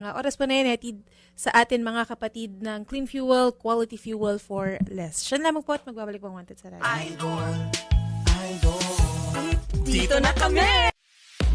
Oras po na yan, hatid sa atin mga kapatid ng clean fuel, quality fuel for less. Siya lamang po at magbabalik po ang Wanted sa radyo. Dito na kami!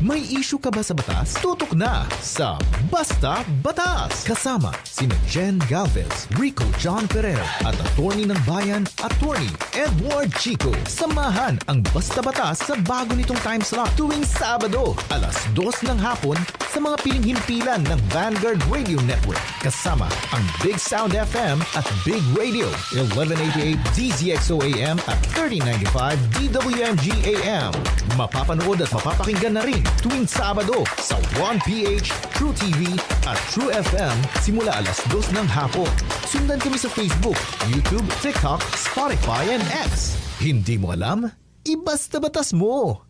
May issue ka ba sa batas? Tutok na sa Basta Batas! Kasama sina Jen Galvez, Rico John Ferrer at attorney ng bayan, attorney Edward Chico. Samahan ang Basta Batas sa bago nitong time slot tuwing Sabado, alas 2 ng hapon sa mga piling-himpilan ng Vanguard Radio Network. Kasama ang Big Sound FM at Big Radio, 1188 DZXO AM at 3095 DWMG AM. Mapapanood at mapapakinggan na rin tuwing Sabado sa 1PH, True TV at True FM simula alas 2 ng hapon. Sundan kami sa Facebook, YouTube, TikTok, Spotify and X. Hindi mo alam? Ibasta batas mo!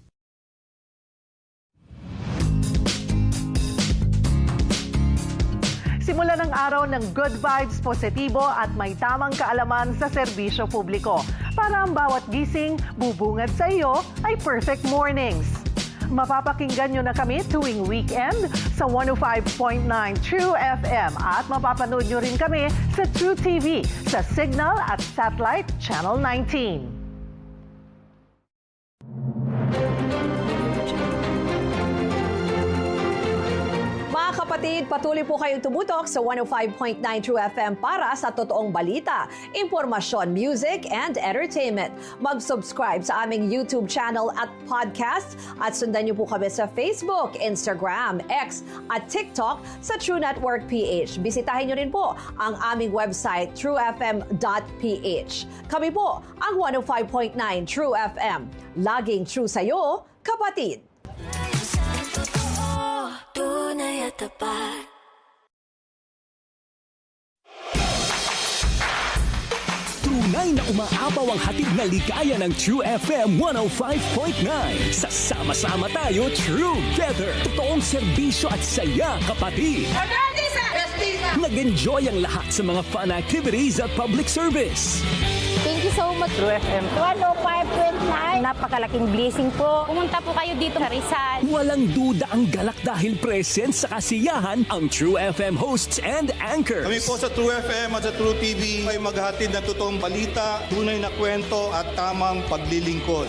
Simula ng araw ng good vibes, positibo at may tamang kaalaman sa serbisyo publiko. Para ang bawat gising, bubungad sa iyo ay perfect mornings. Mapapakinggan nyo na kami tuwing weekend sa 105.9 True FM at mapapanood nyo rin kami sa True TV sa Signal at Satellite Channel 19. Mga kapatid, patuloy po kayong tumutok sa 105.9 True FM para sa totoong balita, impormasyon, music, and entertainment. Mag-subscribe sa aming YouTube channel at podcast at sundan niyo po kami sa Facebook, Instagram, X at TikTok sa True Network PH. Bisitahin niyo rin po ang aming website, truefm.ph. Kami po ang 105.9 True FM. Laging true sa'yo, kapatid! Tunay at tapat. Tunay na umaapaw ang hatid na ligaya ng True FM 105.9. Sa sama-sama tayo, Together. Totoong serbisyo at saya, kapatid. Nag-enjoy ang lahat sa mga fun activities at public service. Thank you so much. True FM 105.9. Napakalaking blessing po. Pumunta po kayo dito sa Rizal. Walang duda ang galak dahil present sa kasiyahan ang True FM hosts and anchors. Kami po sa True FM at sa True TV ay maghatid ng totoong balita, tunay na kwento at tamang paglilingkod.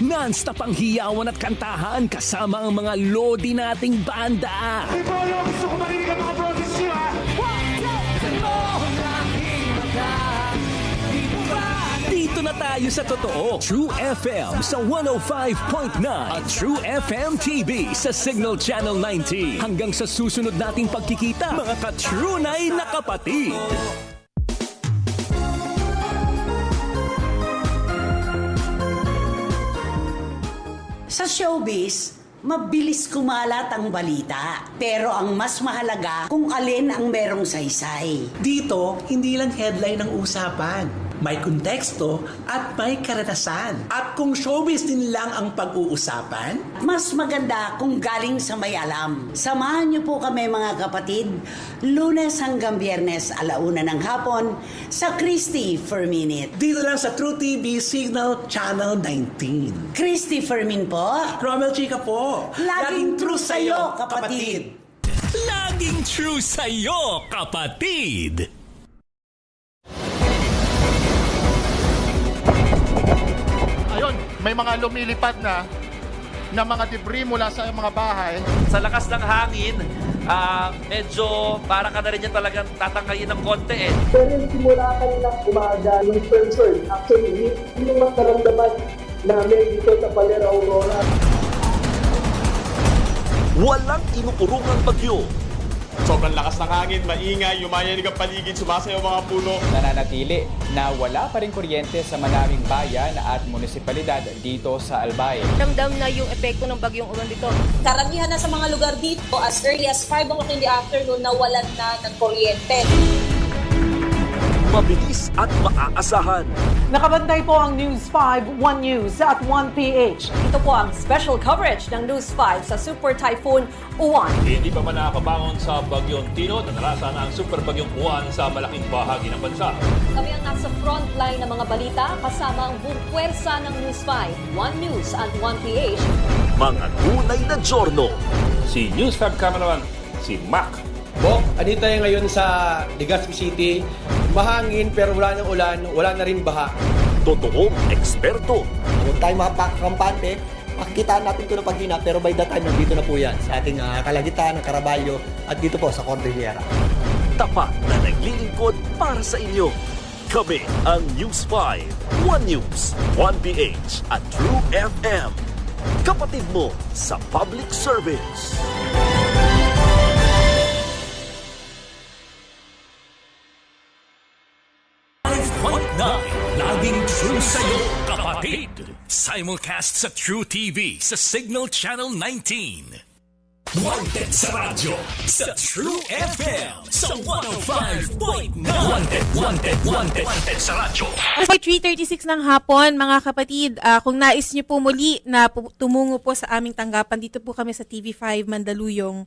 Non-stop ang hiyawan at kantahan kasama ang mga lodi nating banda. Gusto ko marinig ang mga boses niyo, ha? Dito na tayo sa totoo. True FM sa 105.9 at True FM TV sa Signal Channel 19. Hanggang sa susunod nating pagkikita, mga ka-Trunay na kapatid. Sa showbiz, mabilis kumalat ang balita. Pero ang mas mahalaga kung alin ang merong saysay. Dito, hindi lang headline ang usapan. May konteksto at may karanasan. At kung showbiz din lang ang pag-uusapan, Mas maganda kung galing sa may alam. Samahan niyo po kami mga kapatid, Lunes hanggang Biyernes, 1:00 ng hapon, sa Christy for Minute. dito lang sa True TV Signal Channel 19. Christy Fermin po. Romel Chica po. Laging true sa'yo, kapatid. Laging true sa'yo, kapatid. Ayun, may mga lumilipad na mga debris mula sa mga bahay. Sa lakas ng hangin, medyo para ka na rin yan talagang tatangkayin ng konti eh. Pero simula kanilang umaga ng concern. Actually, hindi mas naramdaman namin dito sa Palera Aurora. Walang inuurungang bagyo. Sobrang lakas ng hangin, maingay, yumayanig ang paligid, sumasayaw mga puno. Nananatili na wala pa rin kuryente sa maraming bayan at munisipalidad dito sa Albay. Damdam na yung epekto ng bagyong ulan dito. Karamihan na sa mga lugar dito, as early as 5 o'clock in the afternoon, nawalan na ng kuryente. Mabilis at maaasahan. Nakabantay po ang News 5, 1 News at 1PH. Ito po ang special coverage ng News 5 sa Super Typhoon Uwan. Hindi pa man nakakabangon sa bagyong Tino na narasa na ang super bagyong Uwan sa malaking bahagi ng bansa. Kami ang nasa front line ng mga balita kasama ang buong puwersa ng News 5, 1 News at 1PH. Mga tunay na giorno. Si News 5 cameraman, si Mac Bok, andito tayo ngayon sa Legazpi City. Mahangin pero wala ng ulan, wala na rin baha. Totoong eksperto. Huwag tayo makakampante. Makikita natin ito na paghina pero by the time nandito na po yan sa ating Kalagitnaan ng Caraballo at dito po sa Cordillera. Tapat na naglilingkod para sa inyo. Kami ang News 5, One News, One PH at True FM. Kapatid mo sa public service. Laging true sa'yo, kapatid. Simulcast sa True TV sa Signal Channel 19. Wanted sa radyo sa True FM sa 105.9. Wanted sa radyo. By 3:36 ng hapon, mga kapatid, kung nais niyo po muli na tumungo po sa aming tanggapan, dito po kami sa TV5 Mandaluyong.